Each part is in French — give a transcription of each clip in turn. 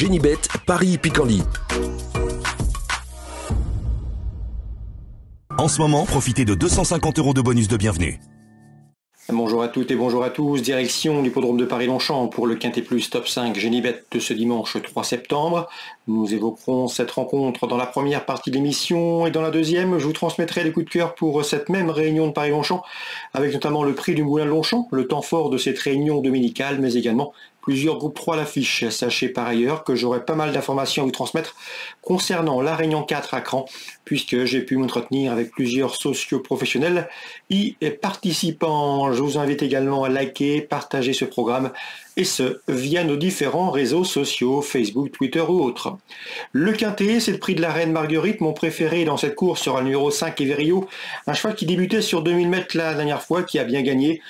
Génibet, Paris-Picanly. En ce moment, profitez de 250 € de bonus de bienvenue. Bonjour à toutes et bonjour à tous, direction l'hippodrome de Paris-Longchamp pour le Quintet Plus Top 5 Génibet de ce dimanche 3 septembre. Nous évoquerons cette rencontre dans la première partie de l'émission et dans la deuxième, je vous transmettrai les coups de cœur pour cette même réunion de Paris-Longchamp, avec notamment le prix du Moulin de Longchamp, le temps fort de cette réunion dominicale, mais également plusieurs groupes 3 à l'affiche. Sachez par ailleurs que j'aurai pas mal d'informations à vous transmettre concernant la Réunion 4 à Cran, puisque j'ai pu m'entretenir avec plusieurs socio-professionnels y participants. Je vous invite également à liker, partager ce programme, et ce, via nos différents réseaux sociaux, Facebook, Twitter ou autres. Le Quintet, c'est le prix de la Reine Marguerite. Mon préféré dans cette course sera le numéro 5, Everio, un cheval qui débutait sur 2000 mètres la dernière fois, qui a bien gagné.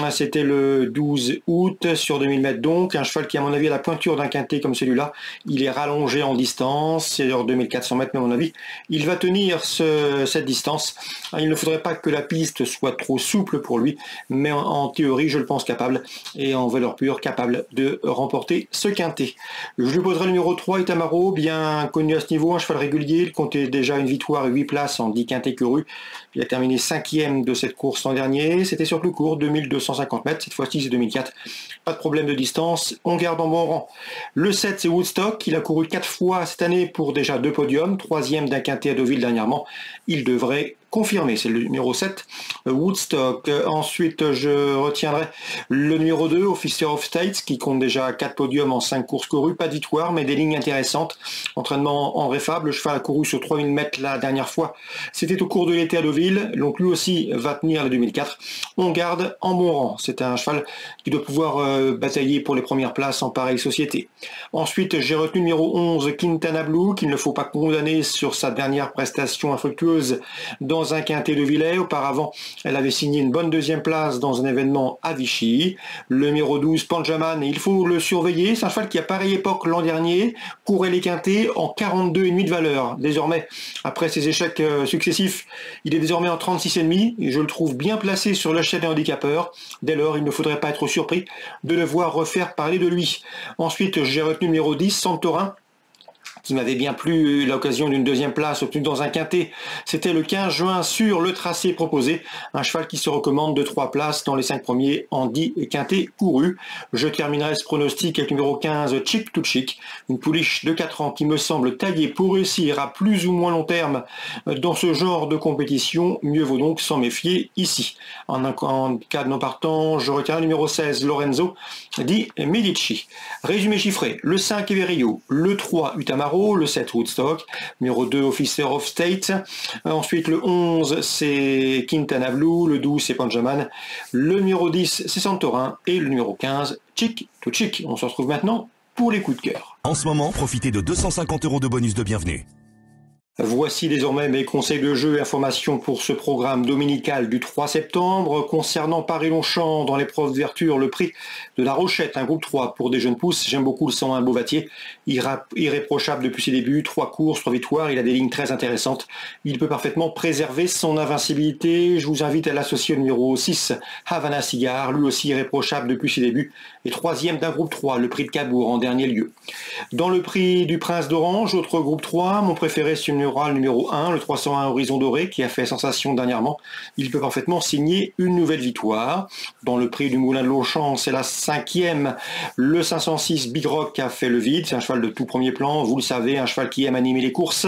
C'était le 12 août sur 2000 mètres donc, un cheval qui à mon avis a la pointure d'un Quintet comme celui-là. Il est rallongé en distance, c'est 2400 mètres mais à mon avis, il va tenir cette distance. Il ne faudrait pas que la piste soit trop souple pour lui, mais en théorie je le pense capable, et en valeur pure capable de remporter ce Quintet. Je lui poserai le numéro 3, Itamaro, bien connu à ce niveau, un cheval régulier, il comptait déjà une victoire et 8 places en 10 Quintets courus. Il a terminé 5e de cette course l'an dernier, c'était sur plus court, 2250 mètres, cette fois-ci c'est 2004. Pas de problème de distance, on garde en bon rang. Le 7 c'est Woodstock, il a couru 4 fois cette année pour déjà 2 podiums, 3e d'un Quintet à Deauville dernièrement, il devrait confirmer, c'est le numéro 7, Woodstock. Ensuite, je retiendrai le numéro 2, Officer of States, qui compte déjà 4 podiums en 5 courses courues, pas de victoire, mais des lignes intéressantes. Entraînement en réfable, le cheval a couru sur 3000 mètres la dernière fois. C'était au cours de l'été à Deauville, donc lui aussi va tenir le 2004. On garde en bon rang. C'est un cheval qui doit pouvoir batailler pour les premières places en pareille société. Ensuite, j'ai retenu le numéro 11, Quintana Blue, qu'il ne faut pas condamner sur sa dernière prestation infructueuse dans un Quintet de Villers. Auparavant, elle avait signé une bonne deuxième place dans un événement à Vichy. Le numéro 12, Panjaman, il faut le surveiller. C'est un cheval qui, à pareille époque l'an dernier, courait les Quintets en 42,5 de valeur. Désormais, après ses échecs successifs, il est désormais en 36,5 et je le trouve bien placé sur l'échelle des handicapeurs. Dès lors, il ne faudrait pas être surpris de le voir refaire parler de lui. Ensuite, j'ai retenu le numéro 10, Santorin, qui m'avait bien plu, l'occasion d'une deuxième place obtenue dans un Quintet. C'était le 15 juin sur le tracé proposé. Un cheval qui se recommande de 3 places dans les 5 premiers en 10 Quintets courus. Je terminerai ce pronostic avec le numéro 15, Chick to Chick, une pouliche de 4 ans qui me semble taillée pour réussir à plus ou moins long terme dans ce genre de compétition. Mieux vaut donc s'en méfier ici. En cas de non partant, je retiens le numéro 16, Lorenzo di Medici. Résumé chiffré, le 5, Everio, le 3, Utamaro, le 7 Woodstock, numéro 2 Officer of State, ensuite le 11 c'est Quintana Blue, le 12 c'est Panjaman, le numéro 10 c'est Santorin et le numéro 15 Chick to Chick. On se retrouve maintenant pour les coups de cœur. En ce moment, profitez de 250 € de bonus de bienvenue. Voici désormais mes conseils de jeu et informations pour ce programme dominical du 3 septembre. Concernant Paris-Longchamp, dans l'épreuve d'ouverture, le prix de la Rochette, un groupe 3 pour des jeunes pousses. J'aime beaucoup le 101 Beauvatier, irréprochable depuis ses débuts, 3 courses, 3 victoires, il a des lignes très intéressantes. Il peut parfaitement préserver son invincibilité. Je vous invite à l'associer au numéro 6, Havana Cigar, lui aussi irréprochable depuis ses débuts, et 3e d'un groupe 3, le prix de Cabourg en dernier lieu. Dans le prix du Prince d'Orange, autre groupe 3, mon préféré c'est le numéro 1, le 301 Horizon Doré, qui a fait sensation dernièrement. Il peut parfaitement signer une nouvelle victoire. Dans le prix du Moulin de Longchamp, c'est la 5e, le 506 Big Rock qui a fait le vide. C'est un cheval de tout premier plan, vous le savez, un cheval qui aime animer les courses,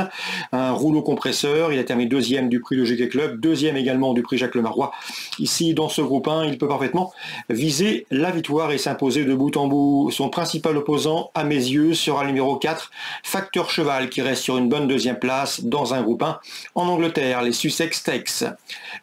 un rouleau compresseur. Il a terminé 2e du prix de Jockey Club, 2e également du prix Jacques Lemarois. Ici, dans ce groupe 1, il peut parfaitement viser la victoire et s'imposer de bout en bout. Son principal opposant, à mes yeux, sera le numéro 4, Facteur Cheval, qui reste sur une bonne deuxième place dans un groupe 1 en Angleterre, les Sussex Stakes.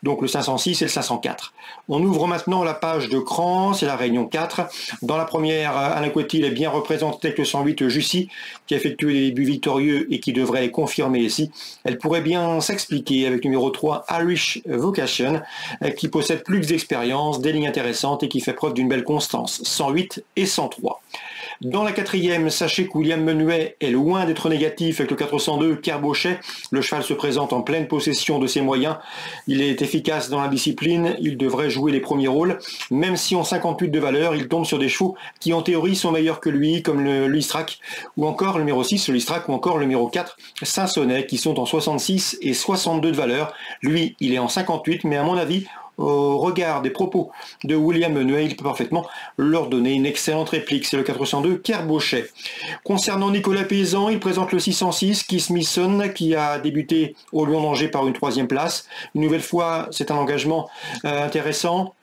Donc le 506 et le 504. On ouvre maintenant la page de Cran, c'est la Réunion 4. Dans la première, Alain Coetil est bien représenté avec le 108 Jussy, qui a effectué des débuts victorieux et qui devrait les confirmer ici. Elle pourrait bien s'expliquer avec le numéro 3, Irish Vocation, qui possède plus d'expérience, des lignes intéressantes et qui fait preuve d'une belle constance. 108 et 103. Dans la quatrième, sachez que William Menuet est loin d'être négatif avec le 402 Kerbauchet. Le cheval se présente en pleine possession de ses moyens. Il est efficace dans la discipline, il devrait jouer les premiers rôles. Même si en 58 de valeur, il tombe sur des chevaux qui en théorie sont meilleurs que lui, comme le Luistrac, ou encore le numéro 6, le Luistrac, ou encore le numéro 4, Saint-Sonnet, qui sont en 66 et 62 de valeur. Lui, il est en 58, mais à mon avis, au regard des propos de William Menuet, il peut parfaitement leur donner une excellente réplique. C'est le 402 Kerbauchet. Concernant Nicolas Paysan, il présente le 606 Kiss Misson qui a débuté au Lyon d'Angers par une 3e place. Une nouvelle fois, c'est un engagement intéressant.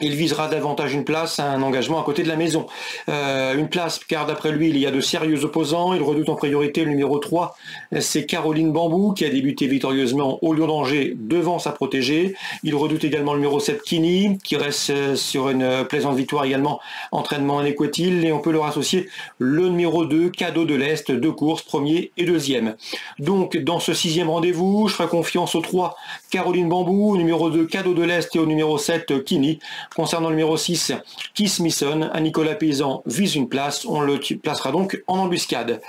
Il visera davantage une place, un engagement à côté de la maison. Une place, car d'après lui, il y a de sérieux opposants. Il redoute en priorité le numéro 3, c'est Caroline Bambou, qui a débuté victorieusement au Lyon d'Angers devant sa protégée. Il redoute également le numéro 7, Kini, qui reste sur une plaisante victoire également, entraînement en Équatil. Et on peut leur associer le numéro 2, Cadeau de l'Est, 2 courses, 1er et 2e. Donc, dans ce 6e rendez-vous, je ferai confiance au 3, Caroline Bambou, au numéro 2, Cadeau de l'Est et au numéro 7, Kini. Concernant le numéro 6, Kiss Misson, à Nicolas Paysan vise une place, on le placera donc en embuscade.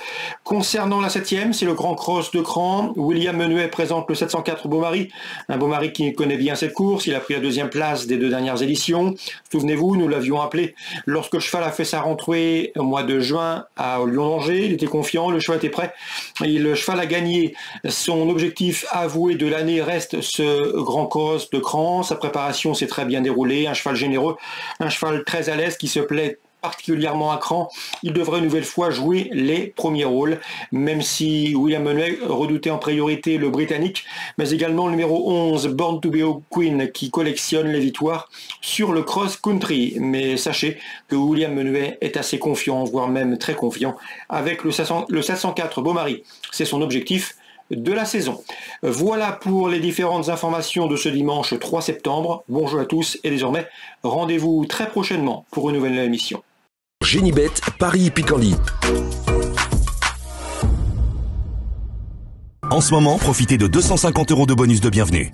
Concernant la 7e, c'est le Grand Cross de Cran. William Menuet présente le 704 Beaumaris, un Beaumaris qui connaît bien cette course. Il a pris la 2e place des 2 dernières éditions. Souvenez-vous, nous l'avions appelé lorsque le cheval a fait sa rentrée au mois de juin à Lyon d'Angers. Il était confiant, le cheval était prêt. Et le cheval a gagné. Son objectif avoué de l'année reste ce Grand Cross de Cran. Sa préparation s'est très bien déroulée. Un cheval généreux, un cheval très à l'aise qui se plaît particulièrement à Cran. Il devrait une nouvelle fois jouer les premiers rôles, même si William Menuet redoutait en priorité le Britannique, mais également le numéro 11, Born to be a Queen, qui collectionne les victoires sur le cross-country. Mais sachez que William Menuet est assez confiant, voire même très confiant, avec le 704 Beaumaris. C'est son objectif de la saison. Voilà pour les différentes informations de ce dimanche 3 septembre. Bonjour à tous et désormais, rendez-vous très prochainement pour une nouvelle émission. Génibet, Paris Picardie. En ce moment, profitez de 250 € de bonus de bienvenue.